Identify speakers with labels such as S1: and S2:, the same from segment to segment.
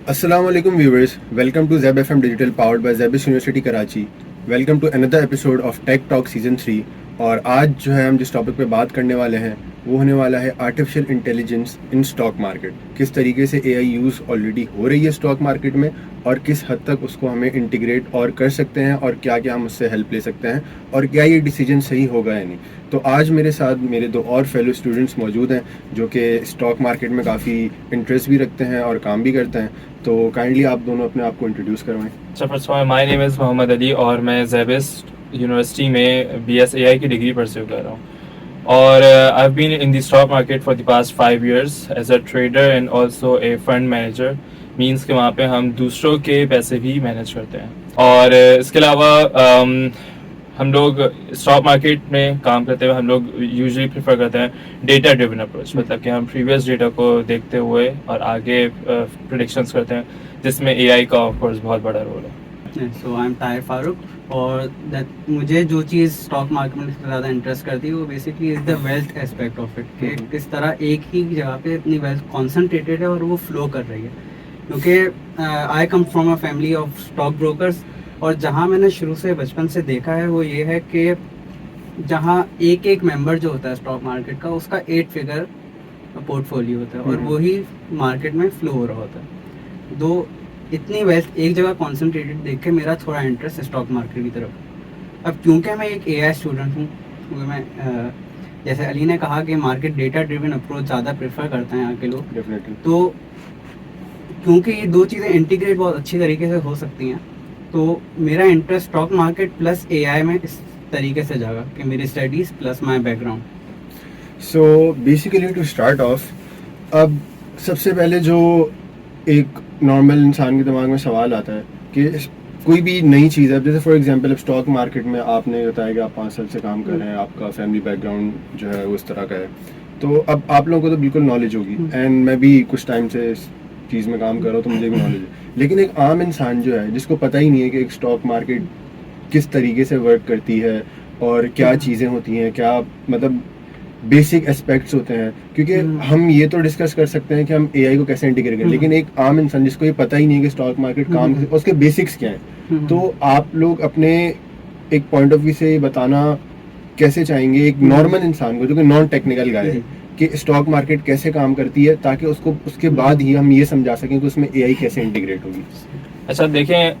S1: Assalamu alaikum viewers, welcome to Zeb FM Digital powered by Zebis University Karachi. Welcome to another episode of Tech Talk Season 3 और आज जो है हम जिस topic पे बात करने वाले हैं वो होने वाला है artificial intelligence in stock market. किस तरीके से एआई यूज़ ऑलरेडी हो रही है स्टॉक मार्केट में और किस हद तक उसको हमें इंटीग्रेट और कर सकते हैं और क्या क्या हम उससे हेल्प ले सकते हैं और क्या ये डिसीजन सही होगा या नहीं। तो आज मेरे साथ मेरे दो और फेलो स्टूडेंट्स मौजूद हैं जो कि स्टॉक मार्केट में काफ़ी इंटरेस्ट भी रखते हैं और काम भी करते हैं। तो काइंडली आप दोनों अपने आप को इंट्रोड्यूस करवाएं।
S2: अच्छा, first of all my name is Mohammad Ali और मैं ज़ेबिस यूनिवर्सिटी में BS AI की डिग्री परस्यू कर रहा हूँ और I have been in the stock market for the past 5 years as a trader and also a fund manager. Means कि वहाँ पे हम दूसरों के पैसे भी मैनेज करते हैं और इसके अलावा हम लोग स्टॉक मार्केट में काम करते हुए हम लोग यूजुअली प्रेफर करते हैं डेटा ड्रिवन अप्रोच, मतलब कि हम प्रीवियस डेटा को देखते हुए और आगे प्रेडिक्शंस करते हैं जिसमें AI का ऑफ कोर्स बहुत बड़ा रोल है।
S3: सो आई एम ताहिर फारूक और मुझे जो चीज़ स्टॉक मार्केट में सबसे ज़्यादा इंटरेस्ट करती है वो basically is the wealth aspect of it, कि किस तरह एक ही जगह पे इतनी वेल्थ कॉन्सनट्रेटेड है और वो फ्लो कर रही है। क्योंकि I come from a family of stock brokers और जहाँ मैंने शुरू से बचपन से देखा है वो ये है कि जहाँ एक एक मेंबर जो होता है स्टॉक मार्केट का उसका 8 फिगर पोर्टफोलियो होता है और वही मार्केट में फ्लो हो रहा होता है। दो इतनी वेल्थ एक जगह कॉन्सेंट्रेटेड देख के मेरा थोड़ा इंटरेस्ट स्टॉक मार्केट की तरफ। अब क्योंकि मैं एक AI स्टूडेंट हूँ, क्योंकि मैं जैसे अली ने कहा कि मार्केट डेटा ड्रिवन अप्रोच ज़्यादा प्रेफर करते हैं यहाँ के लोग, तो क्योंकि ये दो चीज़ें इंटीग्रेट बहुत अच्छी तरीके से हो सकती हैं तो मेरा interest stock market plus AI में इस तरीके से जागा कि मेरी studies plus my background.
S1: So basically to start off, अब सबसे पहले जो एक नॉर्मल इंसान के दिमाग में सवाल आता है कि कोई भी नई चीज़ है, जैसे फॉर एग्जांपल अब स्टॉक मार्केट में आपने बताया कि आप 5 साल से काम कर रहे हैं, आपका फैमिली बैकग्राउंड जो है वो इस तरह का है, तो अब आप लोगों को तो बिल्कुल नॉलेज होगी एंड मैं भी कुछ टाइम से इस चीज़ में काम कर रहा हूँ तो मुझे भी नॉलेज है। लेकिन एक आम इंसान जो है जिसको पता ही नहीं है कि एक स्टॉक मार्केट किस तरीके से वर्क करती है और क्या चीज़ें होती हैं, क्या मतलब बेसिक एस्पेक्ट्स होते हैं, क्योंकि हम ये तो डिस्कस कर सकते हैं कि हम AI को कैसे इंटीग्रेट करें, लेकिन एक आम इंसान जिसको ये पता ही नहीं है कि स्टॉक मार्केट काम उसके बेसिक्स क्या हैं, तो आप लोग अपने एक पॉइंट ऑफ व्यू से बताना कैसे चाहेंगे एक नॉर्मल इंसान को जो कि नॉन टेक्निकल गाय है कि स्टॉक मार्केट कैसे काम करती है, ताकि उसको उसके बाद ही हम ये समझा सकें कि उसमें AI कैसे इंटीग्रेट होगी।
S2: अच्छा देखें,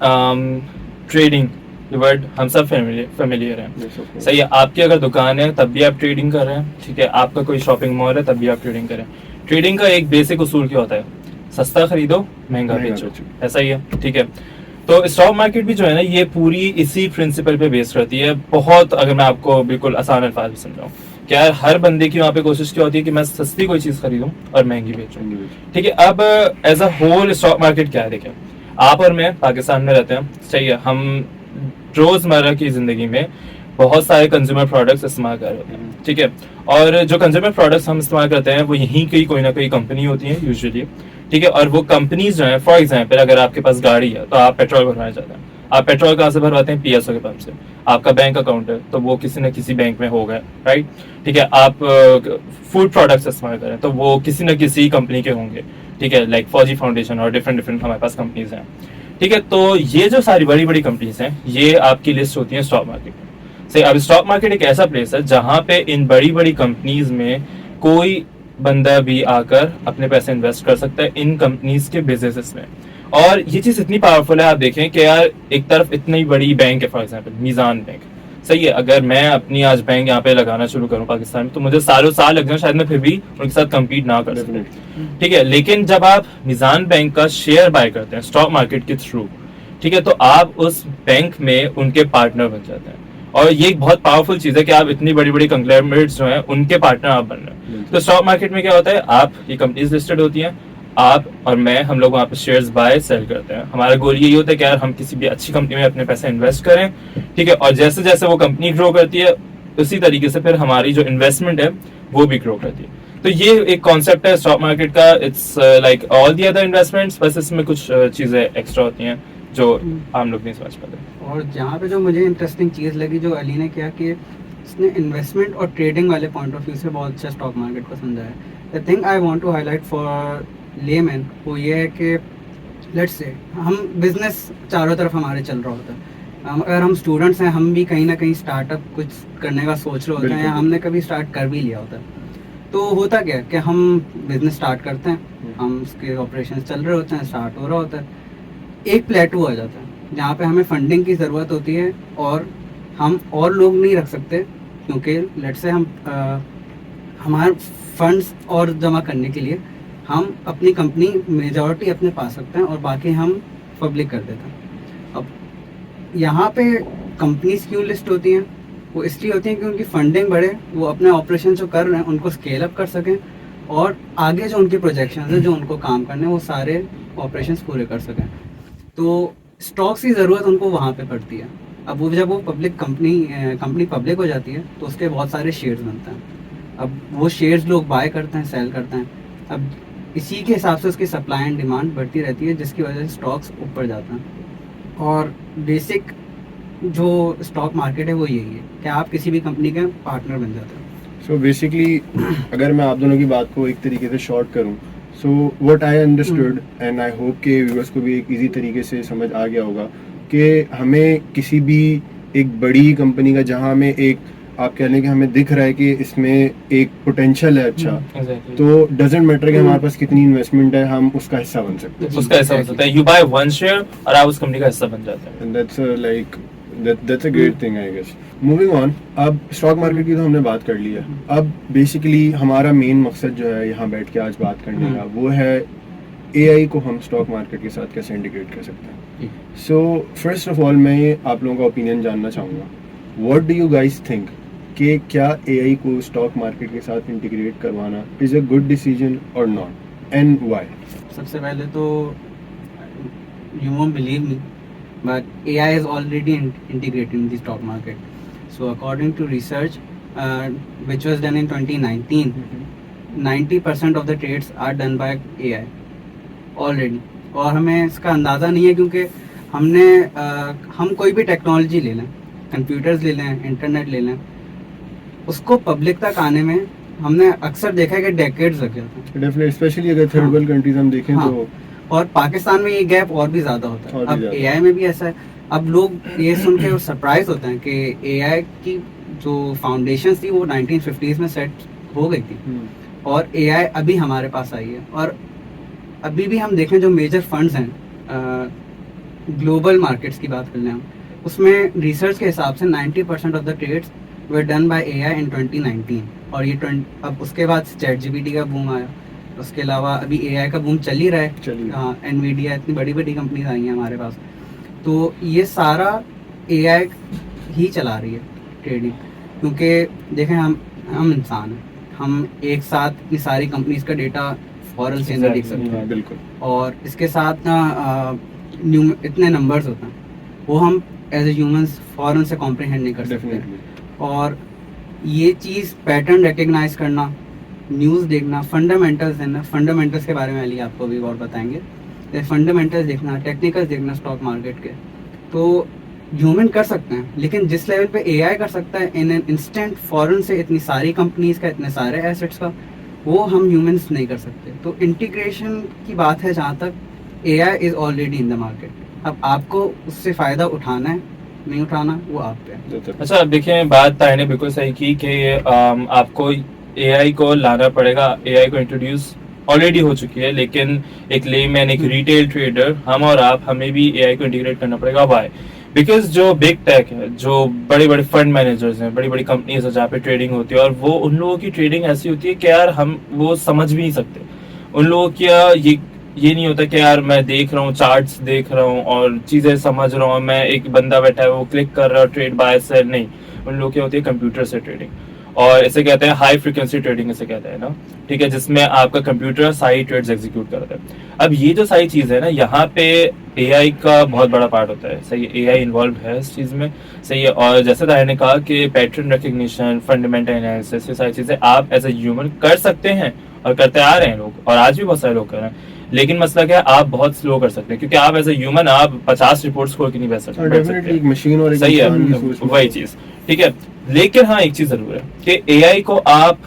S2: ट्रेडिंग वर्ड हम सब फेमिलियर हैं, सही है। आपकी अगर दुकान है तब भी आप ट्रेडिंग कर रहे हैं, ठीक है। आपका कोई शॉपिंग मॉल है तब भी आप ट्रेडिंग कर रहे हैं। ट्रेडिंग का एक बेसिक उसूल क्या होता है? सस्ता खरीदो महंगा बेचो, ऐसा ही है, ठीक है। तो स्टॉक मार्केट भी जो है ना ये पूरी इसी प्रिंसिपल पे बेस करती है। बहुत अगर मैं आपको बिल्कुल आसान अल्फाज में समझाऊं, क्या हर बंदे की वहाँ पे कोशिश क्या होती है कि मैं सस्ती कोई चीज खरीदूं और महंगी बेचूं, ठीक है। अब as a whole stock market क्या है, देखें आप और मैं पाकिस्तान में रहते हैं, सही है। हम रोजमर्रा की जिंदगी में बहुत सारे कंज्यूमर प्रोडक्ट्स इस्तेमाल कर रहे हैं, ठीक है। और जो कंज्यूमर प्रोडक्ट्स हम इस्तेमाल करते हैं वो यहीं की कोई ना कोई कंपनी होती है यूजुअली, ठीक है। और वो कंपनीज जो है, फॉर एग्जांपल अगर आपके पास गाड़ी है तो आप पेट्रोल भरवाना चाहते हैं, आप पेट्रोल कहाँ से भरवाते हैं? PSO के पंप से। आपका बैंक अकाउंट है तो वो किसी न किसी बैंक में होगा, राइट, ठीक है। आप फूड प्रोडक्ट्स इस्तेमाल करें तो वो किसी न किसी कंपनी के होंगे, ठीक है, लाइक फौजी फाउंडेशन और डिफरेंट हमारे पास कंपनीज हैं, ठीक है। तो ये जो सारी बड़ी बड़ी कंपनीज हैं ये आपकी लिस्ट होती है स्टॉक मार्केट में, सही। अब स्टॉक मार्केट एक ऐसा प्लेस है जहां पे इन बड़ी बड़ी कंपनीज में कोई बंदा भी आकर अपने पैसे इन्वेस्ट कर सकता है इन कंपनीज के बिजनेसेस में। और ये चीज इतनी पावरफुल है, आप देखें कि यार एक तरफ इतनी बड़ी बैंक है, फॉर एग्जांपल मीज़ान बैंक, सही है। अगर मैं अपनी आज बैंक यहाँ पे लगाना शुरू करूँ पाकिस्तान में तो मुझे सालों साल लग जाए, शायद मैं फिर भी उनके साथ कम्पीट ना कर सकूं, ठीक है। लेकिन जब आप मीज़ान बैंक का शेयर बाय करते हैं स्टॉक मार्केट के थ्रू, ठीक है, तो आप उस बैंक में उनके पार्टनर बन जाते हैं। और ये एक बहुत पावरफुल चीज है कि आप इतनी बड़ी बड़ी कंग्लोमरेट्स जो हैं उनके पार्टनर आप बन रहे हैं। तो स्टॉक मार्केट में क्या होता है, आप ये कंपनीज लिस्टेड होती हैं, आप और मैं हम लोग वहाँ पे शेयर्स बाय सेल करते हैं। हमारा गोल यही होता है कि यार हम किसी भी अच्छी कंपनी में अपने पैसे इन्वेस्ट करें, ठीक है। और जैसे जैसे वो कंपनी ग्रो करती है उसी तरीके से फिर हमारी जो इन्वेस्टमेंट है वो भी ग्रो करती है। तो ये एक कॉन्सेप्ट है स्टॉक मार्केट का। It's like all the other investments, बस इसमें कुछ चीजें एक्स्ट्रा होती हैं जो आम लोग नहीं समझ पाते।
S3: और जहाँ पे जो मुझे इंटरेस्टिंग चीज़ लगी जो अली ने किया कि उसने इन्वेस्टमेंट और ट्रेडिंग वाले पॉइंट ऑफ व्यू से बहुत अच्छा स्टॉक मार्केट को समझा है। The thing I want to highlight for layman वो ये है कि लेट्स से हम बिजनेस चारों तरफ हमारे चल रहा होता है, अगर हम स्टूडेंट्स हैं, हम भी कहीं ना कहीं स्टार्टअप कुछ करने का सोच रहे होते हैं, या
S1: बिल्कुल।
S3: हमने कभी स्टार्ट कर भी लिया होता है, तो होता क्या है कि हम बिजनेस स्टार्ट करते हैं, हम उसके ऑपरेशंस चल रहे होते हैं, स्टार्ट हो रहा होता है, एक प्लेटू आ जाता है जहाँ पे हमें फंडिंग की ज़रूरत होती है, और हम और लोग नहीं रख सकते, क्योंकि लेट्स से हम हमारे फंड्स और जमा करने के लिए हम अपनी कंपनी मेजॉरिटी अपने पास रखते हैं और बाकी हम पब्लिक कर देते हैं। अब यहाँ पे कंपनीज क्यों लिस्ट होती हैं? वो इसलिए होती हैं कि उनकी फंडिंग बढ़े, वो अपने ऑपरेशन जो कर रहे हैं उनको स्केल अप कर सकें, और आगे जो उनके प्रोजेक्शंस हैं, जो उनको काम करने हैं, वो सारे ऑपरेशंस पूरे कर सकें। तो स्टॉक्स की ज़रूरत उनको वहाँ पे पड़ती है। अब वो जब वो पब्लिक कंपनी पब्लिक हो जाती है तो उसके बहुत सारे शेयर्स बनते हैं। अब वो शेयर्स लोग बाय करते हैं, सेल करते हैं। अब इसी के हिसाब से उसकी सप्लाई एंड डिमांड बढ़ती रहती है, जिसकी वजह से स्टॉक्स ऊपर जाते हैं। और बेसिक जो स्टॉक मार्केट है वो यही है कि आप किसी भी कंपनी के पार्टनर बन जाते हैं।
S1: सो बेसिकली अगर मैं आप दोनों की बात को एक तरीके से शॉर्ट करूं, so what I understood and I hope के व्यूअर्स को भी एक इजी तरीके से समझ आ गया होगा कि हमें किसी भी एक बड़ी कंपनी का, जहां हमें एक आप कह लें कि हमें दिख रहा है कि इसमें एक पोटेंशियल है अच्छा,
S2: Exactly.
S1: तो डजेंट मैटर कि हमारे पास कितनी इन्वेस्टमेंट है, हम उसका हिस्सा बन सकते हैं।
S2: उसका हिस्सा हो सकता है, यू बाय वन शेयर और आप उस कंपनी का हिस्सा बन जाते हैं।
S1: And that's a great thing I guess. Moving on, अब स्टॉक मार्केट की तो हमने बात कर ली है। अब बेसिकली हमारा मेन मकसद जो है यहाँ बैठ के आज बात करने का, वो है AI को हम स्टॉक मार्केट के साथ कैसे इंटीग्रेट कर सकते हैं। सो फर्स्ट ऑफ ऑल मैं आप लोगों का ओपिनियन जानना चाहूँगा, what do you guys think कि क्या AI को स्टॉक मार्केट के साथ इंटीग्रेट करवाना इज़ अ गुड डिसीजन और नॉट, एंड व्हाई?
S3: सबसे पहले तो you won't believe me, but AI is already integrated in the stock market. So according to research which was done in 2019, 90% of the trades are done by AI already. और हमें इसका अंदाज़ा नहीं है, क्योंकि हम कोई भी टेक्नोलॉजी ले लें, कंप्यूटर्स ले लें, इंटरनेट ले लें, उसको पब्लिक तक आने में हमने अक्सर देखा है कि डेकेड्स लग जाते हैं।
S1: डेफिनेटली, स्पेशली अगर थर्ड वर्ल्ड कंट्रीज हम देखें तो,
S3: और पाकिस्तान में ये गैप और भी ज़्यादा होता है। अब AI में भी ऐसा है। अब लोग ये सुन के सरप्राइज होते हैं कि AI की जो फाउंडेशंस थी वो 1950s में सेट हो गई थी, और AI अभी हमारे पास आई है। और अभी भी हम देखें जो मेजर फंड्स हैं, ग्लोबल मार्केट्स की बात कर लें हम, उसमें रिसर्च के हिसाब से 90% of the trades were done by AI in 2019। और ये अब उसके बाद ChatGPT का बूम आया, उसके अलावा अभी AI का बूम चल ही रहा है। हाँ, NVIDIA, इतनी बड़ी बड़ी कंपनीज आई हैं हमारे पास, तो ये सारा AI ही चला रही है ट्रेडिंग। क्योंकि देखें, हम इंसान हैं, हम एक साथ इतनी सारी कंपनीज का डेटा फौरन से नहीं देख सकते हैं।
S1: बिल्कुल।
S3: और इसके साथ ना इतने नंबर्स होते हैं, वो हम एज ए ह्यूमंस फौरन से कॉम्प्रिहेंड नहीं कर सकते। और ये चीज़ पैटर्न रिकग्नाइज करना, न्यूज़ देखना, फंडामेंटल्स देखना, फंडामेंटल्स के बारे में अली आपको भी और बताएंगे, फंडामेंटल्स देखना, टेक्निकल्स देखना स्टॉक मार्केट के, तो ह्यूमन कर सकते हैं। लेकिन जिस लेवल पे AI कर सकता है इन एन इंस्टेंट, फॉरन से इतनी सारी कंपनीज का, इतने सारे एसेट्स का, वो हम ह्यूमंस नहीं कर सकते। तो इंटीग्रेशन की बात है जहाँ तक, AI is already in the market. अब आपको उससे फ़ायदा उठाना है नहीं उठाना, वो आप पे है।
S2: अच्छा, अब देखिए, बात ताई ने बिल्कुल सही की कि आपको AI को लाना पड़ेगा। AI को इंट्रोड्यूस ऑलरेडी हो चुकी है, लेकिन एक लेमैन, एक रिटेल ट्रेडर, हम और आप, हमें भी AI को इंटीग्रेट करना पड़ेगा। वाई? बिकॉज जो बिग टेक है, जो बड़े बड़े फंड मैनेजर्स हैं, बड़ी बड़ी कंपनीज है जहाँ पे ट्रेडिंग होती है, और वो उन लोगों की ट्रेडिंग ऐसी होती है कि यार हम वो समझ भी नहीं सकते। उन लोगों की ये नहीं होता कि यार मैं देख रहा हूँ, चार्ट्स देख रहा हूँ और चीज़ें समझ रहा हूँ, मैं एक बंदा बैठा है वो क्लिक कर रहा है, ट्रेड बाय सेल नहीं। उन लोगों की होती है कंप्यूटर से ट्रेडिंग, और इसे कहते हैं हाई फ्रीक्वेंसी ट्रेडिंग, इसे कहते हैं ना, ठीक है, जिसमें आपका कंप्यूटर सारी ट्रेड्स एग्जीक्यूट करता है। अब ये जो सारी चीज़ है ना, यहाँ पे AI का बहुत बड़ा पार्ट होता है। सही है, AI इन्वॉल्व है इस चीज़ में, सही है। और जैसे ताया ने कहा कि पैटर्न रिकग्निशन, फंडामेंटल एनालिसिस, ये सारी चीज़ें आप एज ए ह्यूमन कर सकते हैं और करते आ रहे हैं लोग, और आज भी बहुत सारे लोग कर रहे हैं। लेकिन मसला क्या है, आप बहुत स्लो कर सकते हैं, क्योंकि आप एज ए ह्यूमन आप 50 रिपोर्ट्स खोल के नहीं बैठ सकते। सही है, वही चीज़, ठीक है। लेकिन हाँ, एक चीज़ जरूर है कि AI को आप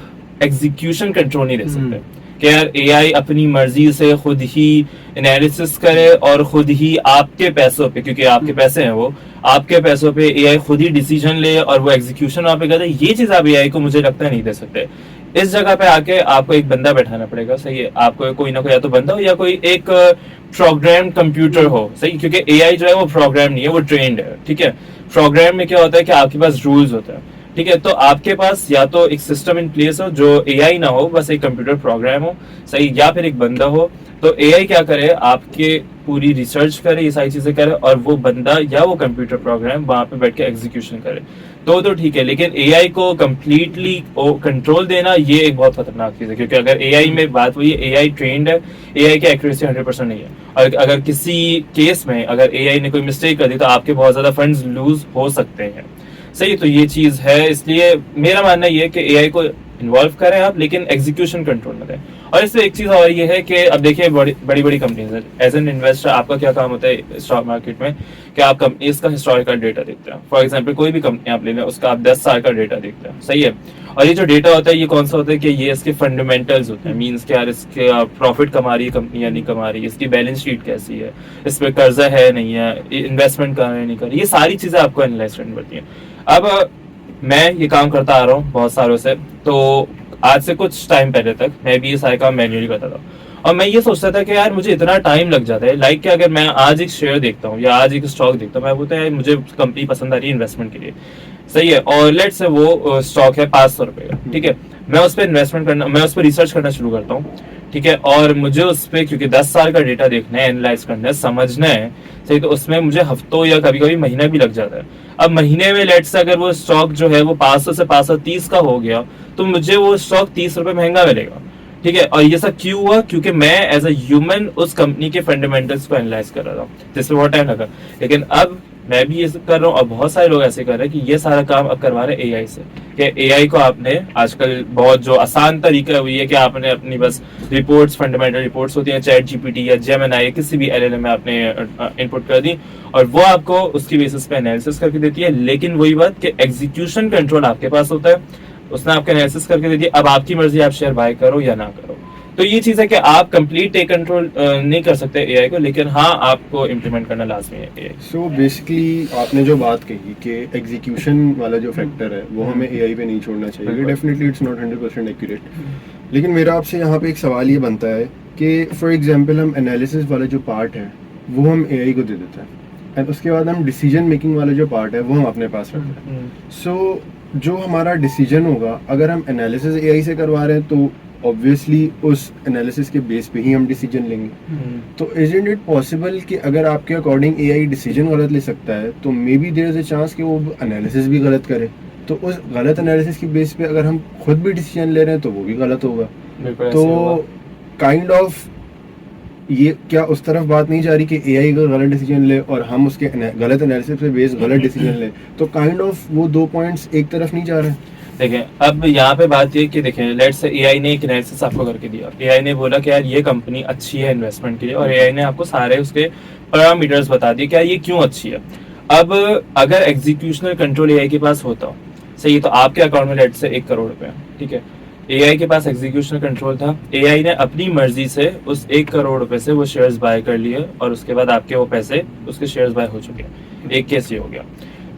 S2: एग्जीक्यूशन कंट्रोल नहीं दे सकते, कि यार एआई अपनी मर्जी से खुद ही एनालिसिस करे और खुद ही आपके पैसों पे, क्योंकि आपके पैसे हैं वो, आपके पैसों पे एआई खुद ही डिसीजन ले और वो एग्जीक्यूशन वहां पे करे, ये चीज आप एआई को मुझे लगता है नहीं दे सकते। इस जगह पे आके आपको एक बंदा बैठाना पड़ेगा, सही है, आपको कोई ना कोई या तो बंदा हो या कोई एक प्रोग्राम कंप्यूटर हो, सही, क्योंकि एआई जो है वो प्रोग्राम नहीं है, वो ट्रेंड है, ठीक है। प्रोग्राम में क्या होता है कि आपके पास रूल्स होता है, ठीक है, तो आपके पास या तो एक सिस्टम इन प्लेस हो जो एआई ना हो, बस एक कंप्यूटर प्रोग्राम हो, सही, या फिर एक बंदा हो। तो एआई क्या करे, आपके पूरी रिसर्च करे, ये सारी चीजें करे, और वो बंदा या वो कंप्यूटर प्रोग्राम वहां पे बैठ के एग्जीक्यूशन करे, तो ठीक है। लेकिन एआई को कंप्लीटली कंट्रोल देना ये एक बहुत खतरनाक चीज है, क्योंकि अगर एआई में बात हुई, एआई ट्रेंड है, एआई की एक्यूरेसी 100% नहीं है, और अगर किसी केस में अगर एआई ने कोई मिस्टेक कर दी तो आपके बहुत ज्यादा फंड्स लूज हो सकते हैं, सही। तो ये चीज है, इसलिए मेरा मानना ये है कि एआई को इन्वॉल्व करें आप, लेकिन एग्जीक्यूशन कंट्रोल में दें। और इससे एक चीज और ये है कि अब देखिए बड़ी बड़ी कंपनीज है, एज एन इन्वेस्टर आपका क्या काम होता है स्टॉक मार्केट में, कि आप कंपनीज का हिस्टोरिकल डेटा देखते हैं। फॉर एग्जांपल कोई भी कंपनी आप ले लें, उसका आप 10 साल का डेटा देखते हैं, सही है। और ये जो डेटा होता है ये कौन सा होता है कि ये इसके फंडामेंटल्स होते हैं, मीन्स कि यार इसके प्रॉफिट कमा रही है कंपनी या नहीं कमा रही है, इसकी बैलेंस शीट कैसी है, इस पर कर्जा है नहीं है, इन्वेस्टमेंट कर रहे हैं नहीं कर रही, ये सारी चीजें आपको एनालाइज करनी पड़ती हैं। अब मैं ये काम करता आ रहा हूँ बहुत सालों से, तो आज से कुछ टाइम पहले तक मैं भी ये सारे काम मैन्युअली करता था, और मैं ये सोचता था कि यार मुझे इतना टाइम लग जाता है, लाइक कि अगर मैं आज एक शेयर देखता हूँ या आज एक स्टॉक देखता हूँ, मैं बोलता है मुझे कंपनी पसंद आ रही है इन्वेस्टमेंट के लिए, सही है, और लेट्स से वो स्टॉक है 500 रुपए का, ठीक है, मैं उस पर इन्वेस्टमेंट करना, मैं उस पर रिसर्च करना शुरू करता हूँ, ठीक है, और मुझे उस पर क्योंकि 10 साल का डेटा देखना है, एनालाइज करना है, समझना है, सही, तो उसमें मुझे हफ्तों या कभी कभी महीना भी लग जाता है। अब महीने में लेट से अगर वो स्टॉक जो है वो 500 से 530 का हो गया, तो मुझे वो स्टॉक 30 रुपए महंगा मिलेगा, ठीक है। और ये सब क्यों हुआ, क्योंकि मैं एज अ ह्यूमन उस कंपनी के फंडामेंटल्स को एनालाइज कर रहा था, जिसमें बहुत टाइम लगा। लेकिन अब मैं भी ये कर रहा हूँ, और बहुत सारे लोग ऐसे कर रहे हैं कि ये सारा काम अब करवा रहे एआई से, कि एआई को आपने आजकल बहुत जो आसान तरीका हुई है कि आपने अपनी बस रिपोर्ट्स, फंडामेंटल रिपोर्ट्स होती हैं, चैट जीपीटी या जेमिनी या किसी भी एलएलएम में आपने इनपुट कर दी, और वो आपको उसकी बेसिस पे एनालिसिस करके देती है। लेकिन वही बात कि एग्जीक्यूशन कंट्रोल आपके पास होता है, उसने आपको एनालिसिस करके दे दिया, अब आपकी मर्जी आप शेयर बाय करो या ना करो। तो ये चीज है कि आप कंप्लीट टेक कंट्रोल नहीं कर सकते एआई को, लेकिन हाँ आपको इम्प्लीमेंट करना लाजमी है एआई।
S1: सो बेसिकली आपने जो बात कही कि एग्जीक्यूशन वाला जो फैक्टर है वो हमें एआई पे नहीं छोड़ना चाहिए, डेफिनेटली इट्स नॉट 100% एक्यूरेट। लेकिन मेरा आपसे यहाँ पे एक सवाल ये बनता है कि फॉर एग्जांपल हम एनालिसिस वाला जो पार्ट है वो हम एआई को दे देते हैं, एंड उसके बाद हम डिसीजन मेकिंग वाला जो पार्ट है वो हम अपने पास रखते हैं। सो जो हमारा डिसीजन होगा, अगर हम एनालिसिस एआई से करवा रहे हैं तो ऑब्वियसली उस एनालिसिस के बेस पे ही हम डिसीजन लेंगे। तो इजंट इट पॉसिबल कि अगर आपके अकॉर्डिंग एआई डिसीजन गलत ले सकता है, तो maybe there is a chance कि वो एनालिसिस भी गलत करे, तो उस गलत एनालिसिस की बेस पे अगर हम खुद भी डिसीजन ले रहे हैं तो वो भी गलत होगा। तो काइंड ऑफ ये क्या उस तरफ बात नहीं जा रही कि एआई अगर गलत डिसीजन ले और हम उसके गलत एनालिसिस पे बेस गलत डिसीजन ले, तो काइंड ऑफ वो दो पॉइंट्स एक तरफ नहीं जा रहे हैं।
S2: देखें, अब यहाँ पे बात ये कि देखें, लेट्स से एआई ने एक एनालिसिस आपको करके दिया, एआई ने बोला कि यार ये कंपनी अच्छी है इन्वेस्टमेंट के लिए, और एआई ने आपको सारे उसके पैरामीटर्स बता दिए कि यार ये क्यों अच्छी है। अब अगर एग्जीक्यूशनल कंट्रोल एआई के पास होता, सही, तो आपके अकाउंट में लेट्स से 1 करोड़ रुपए, ठीक है, एआई के पास एग्जीक्यूशनल कंट्रोल था, एआई ने अपनी मर्जी से उस 1 करोड़ रुपए से वो शेयर्स बाय कर लिए, और उसके बाद आपके वो पैसे, उसके शेयर्स बाय हो चुके हैं। एक केस ये हो गया।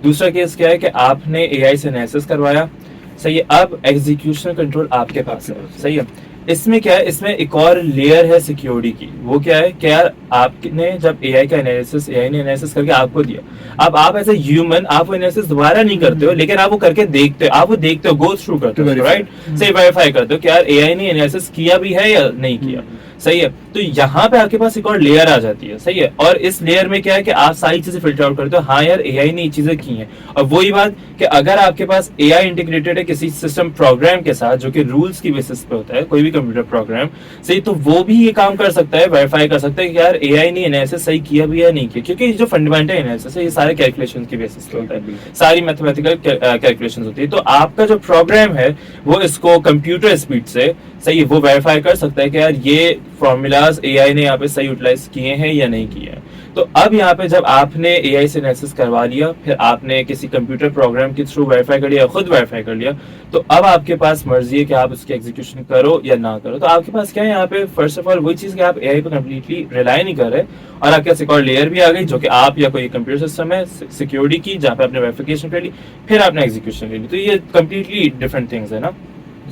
S2: दूसरा केस क्या है कि आपने एआई से एनालिसिस करवाया, सही है, अब एग्जीक्यूशन कंट्रोल आपके पास है, सही है। इसमें क्या है, इसमें एक और लेयर है सिक्योरिटी की, वो क्या है कि यार आपने जब एआई का एनालिसिस, एआई ने एनालिसिस करके आपको दिया, अब आप एज ए ह्यूमन आप वो एनालिसिस दोबारा नहीं करते हो, लेकिन आप वो करके देखते हो, आप वो देखते हो, गो थ्रू करते हो, राइट, सही, वेरीफाई करते हो कि यार एआई ने एनालिसिस किया भी है या नहीं किया, सही है। तो यहाँ पे आपके पास एक और लेयर आ जाती है, सही है, और इस लेयर में क्या है कि आप सारी चीजें फिल्टर आउट करते हो, हाँ यार एआई ने ये चीजें की हैं। और वही बात कि अगर आपके पास एआई इंटीग्रेटेड है किसी सिस्टम प्रोग्राम के साथ जो कि रूल्स की बेसिस पे होता है, कोई भी कंप्यूटर प्रोग्राम, सही, तो वो भी ये काम कर सकता है, वेरीफाई कर सकता है कि यार एआई ने एनालिसिस सही किया भी या नहीं किया, क्योंकि जो फंडामेंटल एनालिसिस है ये सारे कैलकुलेशन की बेसिस पे होता है, सारी मैथमेटिकल कैलकुलेशन होती है। तो आपका जो प्रोग्राम है वो इसको कंप्यूटर स्पीड से, सही, वो वेरीफाई कर सकता है कि यार ये फॉर्मूलाज एआई ने यहाँ पे सही यूटिलाइज किए हैं या नहीं किए हैं। तो अब यहाँ पे जब आपने AI से एनालिसिस करवा लिया, फिर आपने किसी कंप्यूटर प्रोग्राम के थ्रू वेरीफाई कर लिया, खुद वेरीफाई कर लिया, तो अब आपके पास मर्जी है कि आप उसकी एग्जीक्यूशन करो या ना करो। तो आपके पास क्या है यहाँ पे, फर्स्ट ऑफ ऑल वही चीज़ कि आप AI पे कम्प्लीटली रिलाई नहीं कर रहे, और आपके पास एक और लेयर भी आ गई जो कि आप या कोई कंप्यूटर सिस्टम है सिक्योरिटी की, जहाँ पे आपने वेरिफिकेशन कर ली, फिर आपने एग्जीक्यूशन ले ली। तो ये कम्प्लीटली डिफरेंट थिंग्स है ना।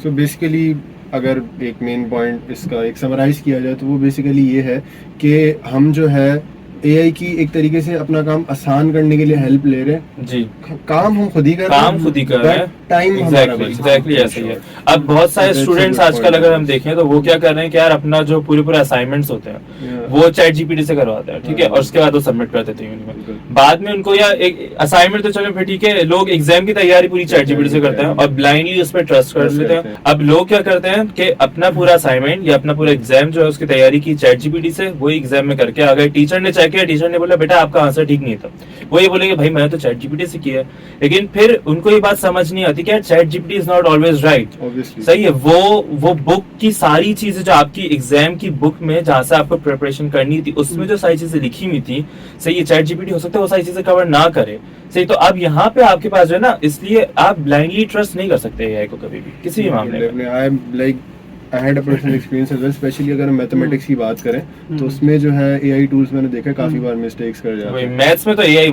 S1: सो बेसिकली अगर एक मेन पॉइंट इसका एक समराइज किया जाए तो वो बेसिकली ये है कि हम जो है AI की एक तरीके से अपना काम आसान करने के लिए हेल्प ले रहे हैं।
S2: जी,
S1: काम हम खुद ही कर रहे हैं,
S2: काम खुद ही कर रहे हैं,
S1: टाइम
S2: एग्जैक्टली ऐसा ही है। अब बहुत सारे स्टूडेंट्स आजकल अगर हम देखें तो वो क्या कर रहे हैं कि यार अपना जो पूरे असाइनमेंट्स होते हैं वो चैट GPT से करवाते हैं, ठीक है, और उसके बाद वो सबमिट कर देते हैं। बाद में उनको या एक असाइनमेंट तो चलो फिर ठीक है, लोग एग्जाम की तैयारी पूरी चैट GPT से करते हैं और ब्लाइंडली उस पर ट्रस्ट कर लेते हैं। अब लोग क्या करते हैं कि अपना पूरा असाइनमेंट या अपना पूरा एग्जाम जो है उसकी तैयारी की चैट GPT से, वही एग्जाम में करके आ गए, टीचर ने चेक किया, टीचर ने बोला बेटा आपका आंसर ठीक नहीं था, वो ये बोलेंगे भाई मैंने तो चैट GPT से किया है। लेकिन फिर उनको ये बात समझ नहीं आती कि chat GPT is not always right. सही है, वो बुक की सारी चीजें जो आपकी एग्जाम की बुक में जहां से आपको प्रिपरेशन करनी थी उसमें जो सारी चीजें लिखी हुई थी, सही है, चैट GPT हो सकता है वो सारी चीजें कवर ना करे। सही, तो अब यहाँ पे आपके पास जो है ना, इसलिए आप ब्लाइंडली ट्रस्ट नहीं कर सकते AI को कभी भी किसी भी मामले में।
S1: I had a personal experience as well, specially अगर हम मैथमेटिक्स की बात करें तो उसमें जो है AI टूल्स मैंने देखा काफी बार मिस्टेक्स कर जाते हैं।
S2: मैथ्स में तो AI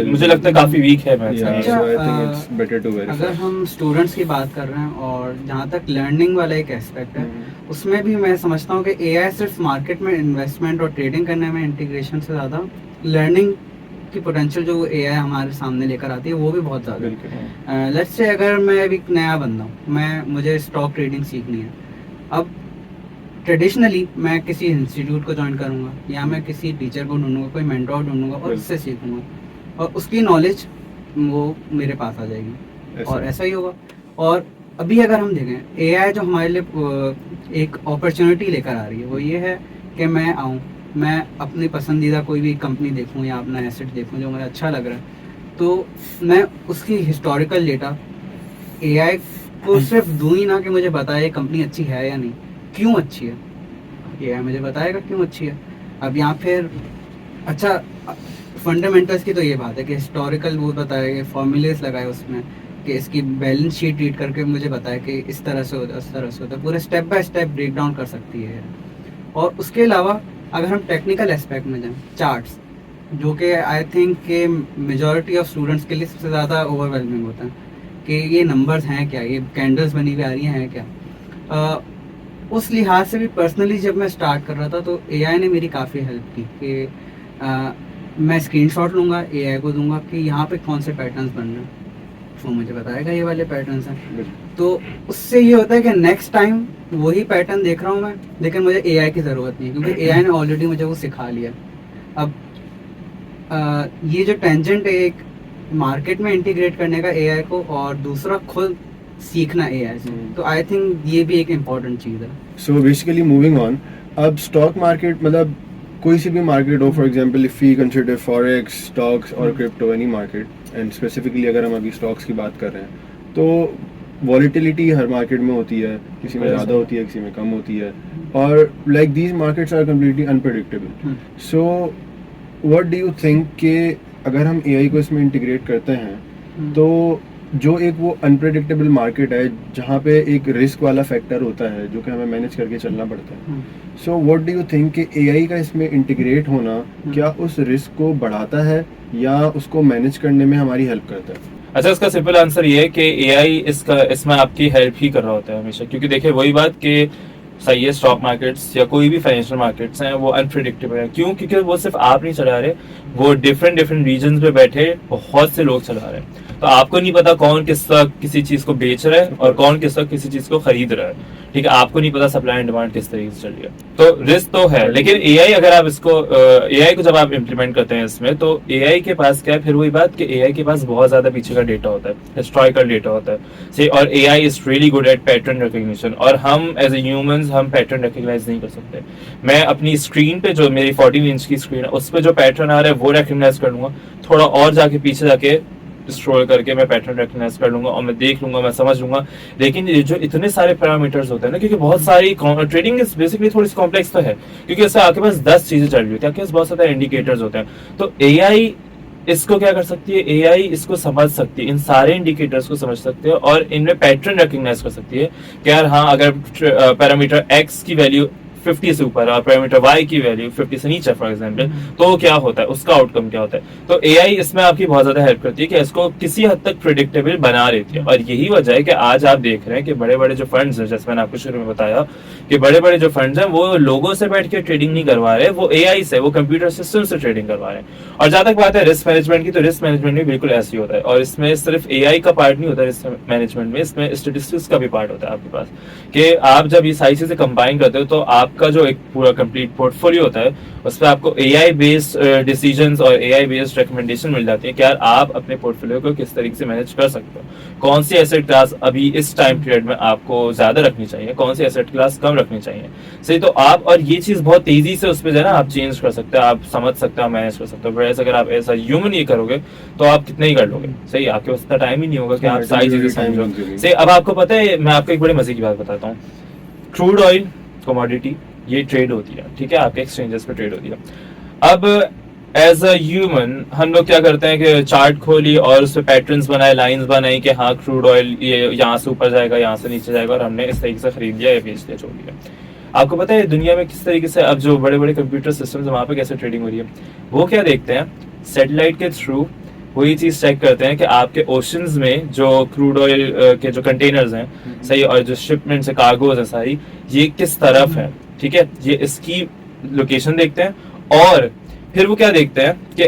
S2: मुझे लगता है काफी वीक है मैथ्स में।
S1: so I think it's better to verify।
S3: अगर हम स्टूडेंट्स की बात कर रहे हैं और जहाँ तक लर्निंग वाला एक एस्पेक्ट है, उसमें भी मैं समझता हूँ कि AI सिर्फ मार्केट में इन्वेस्टमेंट और ट्रेडिंग करने में इंटीग्रेशन से ज़्यादा लर्निंग की पोटेंशियल जो AI हमारे सामने लेकर आती है वो भी बहुत ज़्यादा है। लेट्स से अगर मैं अभी नया बंदा हूँ, मुझे स्टॉक ट्रेडिंग सीखनी है, अब ट्रेडिशनली मैं किसी इंस्टीट्यूट को ज्वाइन करूँगा या मैं किसी टीचर को ढूंढूंगा, कोई मेंटोर ढूंढूंगा और उससे सीखूंगा और उसकी नॉलेज वो मेरे पास आ जाएगी और ऐसा ही होगा। और अभी अगर हम देखें AI जो हमारे लिए एक अपॉर्चुनिटी लेकर आ रही है वो ये है कि मैं आऊँ, मैं अपनी पसंदीदा कोई भी कंपनी देखूँ या अपना एसेट देखूँ जो मुझे अच्छा लग रहा है, तो मैं उसकी हिस्टोरिकल डेटा AI को सिर्फ दूँ ही ना कि मुझे बताए ये कंपनी अच्छी है या नहीं, क्यों अच्छी है, ये मुझे बताएगा क्यों अच्छी है। अब यहाँ फिर अच्छा फंडामेंटल्स की तो ये बात है कि हिस्टोरिकल वो बताए, फॉर्मूलेस लगाए उसमें कि इसकी बैलेंस शीट रीड करके मुझे बताए कि इस तरह से होता है, उस तरह से होता है, पूरा step by step break down कर सकती है। और उसके अलावा अगर हम टेक्निकल एस्पेक्ट में जाएँ, चार्ट्स जो कि आई थिंक के मेजॉरिटी ऑफ स्टूडेंट्स के लिए सबसे ज़्यादा ओवरवेलमिंग होता है कि ये नंबर्स हैं क्या, ये कैंडल्स बनी हुई आ रही हैं क्या। उस लिहाज से भी पर्सनली जब मैं स्टार्ट कर रहा था तो AI ने मेरी काफ़ी हेल्प की कि मैं स्क्रीनशॉट लूँगा, AI को दूंगा कि यहाँ पे कौन से पैटर्न्स बन रहे हैं, वो मुझे बताएगा ये वाले पैटर्न्स हैं। तो उससे ये होता है कि नेक्स्ट टाइम वही पैटर्न देख रहा हूँ मैं, लेकिन मुझे AI की ज़रूरत नहीं, क्योंकि AI ने ऑलरेडी मुझे वो सिखा लिया। अब ये जो टेंजेंट है एक मार्केट में इंटीग्रेट करने का AI को और दूसरा खुद सीखना AI से, तो आई थिंक ये भी एक इम्पॉर्टेंट चीज़ है।
S1: सो बेसिकली मूविंग ऑन, अब स्टॉक मार्केट मतलब कोई सी भी मार्केट हो, for example if we consider forex, stocks और crypto, any market, and specifically अगर हम अभी स्टॉक्स की बात कर रहे हैं तो वॉलेटिलिटी हर मार्केट में होती है, किसी में ज़्यादा होती है, किसी में कम होती है, और like these markets are completely unpredictable. So what do you think कि अगर हम AI को इसमें इंटीग्रेट करते हैं तो जो एक वो अनप्रेडिक्टेबल मार्केट है जहाँ पे एक रिस्क वाला फैक्टर होता है जो कि हमें मैनेज करके चलना पड़ता है, सो व्हाट डू यू थिंक कि AI का इसमें इंटीग्रेट होना क्या उस रिस्क को बढ़ाता है या उसको मैनेज करने में हमारी हेल्प करता है?
S2: अच्छा, इसका सिंपल आंसर ये है कि AI इसमें आपकी हेल्प ही कर रहा होता है हमेशा, क्योंकि देखिए वही बात कि सही है, स्टॉक मार्केट्स या कोई भी फाइनेंशियल मार्केट्स हैं वो अनप्रेडिक्टेबल है। क्यों? क्योंकि वो सिर्फ आप नहीं चला रहे, वो डिफरेंट रीजन्स पे बैठे बहुत से लोग चला रहे हैं। तो आपको नहीं पता कौन किस वक्त किसी चीज को बेच रहा है और कौन किस वक्त किसी चीज को खरीद रहा है, ठीक है, आपको नहीं पता सप्लाई एंड डिमांड किस तरीके से चल रही है। तो रिस्क तो है, लेकिन AI अगर आप AI को जब आप इम्प्लीमेंट करते हैं इसमें, तो AI के पास क्या है, फिर वही बात कि AI के पास बहुत ज्यादा पीछे का डेटा होता है, हिस्टोरिकल डेटा होता है, और AI is really good at pattern recognition, और हम एज ए ह्यूमंस हम पैटर्न रिकॉग्नाइज नहीं कर सकते। मैं अपनी स्क्रीन पे जो मेरी 14 इंच की स्क्रीन है उस पर जो पैटर्न आ रहा है वो रिकॉग्नाइज कर लूंगा, थोड़ा और जाके पीछे जाके स्क्रॉल करके मैं पैटर्न रिकॉग्नाइज कर लूंगा और मैं देख लूंगा, मैं समझ लूंगा। लेकिन ये जो इतने सारे पैरामीटर्स होते हैं ना, क्योंकि बहुत सारी ट्रेडिंग इज बेसिकली थोड़ी सी कॉम्प्लेक्स तो है, क्योंकि इससे आपके पास 10 चीजें चल रही होती है, आपके पास बहुत सारे इंडिकेटर्स होते हैं। तो एआई इसको क्या कर सकती है, एआई इसको समझ सकती है, इन सारे इंडिकेटर्स को समझ सकते हैं और इनमें पैटर्न रिकॉग्नाइज कर सकती है कि यार हाँ, अगर पैरामीटर एक्स की वैल्यू 50 से ऊपर और पैरामीटर y की वैल्यू 50 से नीचे फॉर एग्जांपल, तो क्या होता है, उसका आउटकम क्या होता है। तो एआई इसमें आपकी बहुत ज्यादा हेल्प करती है कि इसको किसी हद तक प्रिडिक्टेबल बना लेती है। और यही वजह है कि आज आप देख रहे हैं कि बड़े बड़े जो फंड्स हैं, जैसे मैंने आपको शुरू में बताया कि बड़े बड़े जो फंड्स हैं वो लोगों से बैठ के ट्रेडिंग नहीं करवा रहे, वो एआई से, वो कंप्यूटर सिस्टम से ट्रेडिंग करवा रहे हैं। और जहां तक बात है रिस्क मैनेजमेंट की, तो रिस्क मैनेजमेंट में बिल्कुल ऐसे ही होता है। और इसमें सिर्फ एआई का पार्ट नहीं होता रिस्क मैनेजमेंट में, इसमें स्टेटिस्टिक्स का भी पार्ट होता है आपके पास, कि आप जब ये सारी चीजें कंबाइन करते हो तो आपका जो एक पूरा कंप्लीट पोर्टफोलियो होता है उस पर आपको एआई बेस्ड डिसीजंस और एआई बेस्ड रिकमेंडेशन मिल जाती है कि यार आप अपने पोर्टफोलियो को किस तरीके से मैनेज कर सकते हो, कौन सी एसेट क्लास अभी इस टाइम पीरियड में आपको ज्यादा रखनी चाहिए, कौन सी एसेट क्लास कम रखनी चाहिए। सही, तो आप, और ये चीज बहुत तेजी से उस पर जो है ना आप चेंज कर सकते हो, आप समझ सकते हो, मैनेज कर सकते हो। वैसे अगर आप ऐसा ह्यूमन ये करोगे तो आप कितना ही कर लोगे। सही, आपके पास इतना टाइम ही नहीं होगा कि आप सारी चीजें समझो। सही, अब आपको पता है, मैं आपको एक बड़े मजे की बात बताता हूँ। क्रूड ऑयल कमोडिटी ये ट्रेड होती है, ठीक है, आपके एक्सचेंजेस पे ट्रेड होती है। अब एज अ ह्यूमन हम लोग क्या करते हैं कि चार्ट खोली और उस पर पैटर्न्स बनाए, लाइंस बनाई कि हाँ क्रूड ऑयल ये यहाँ से ऊपर जाएगा, यहाँ से नीचे जाएगा, और हमने इस तरीके से खरीद लिया या बेच लिया, जो भी है। आपको पता है दुनिया में किस तरीके से अब जो बड़े बड़े कंप्यूटर सिस्टम्स वहाँ पे कैसे ट्रेडिंग हो रही है, वो क्या देखते हैं, सैटेलाइट के थ्रू वो ये चीज चेक करते हैं कि आपके ओशंस में जो क्रूड ऑयल के जो कंटेनर्स हैं, सही, और जो शिपमेंट्स है, कार्गोज है सारी, ये किस तरफ है, ठीक है, ये इसकी लोकेशन देखते हैं। और फिर वो क्या देखते हैं कि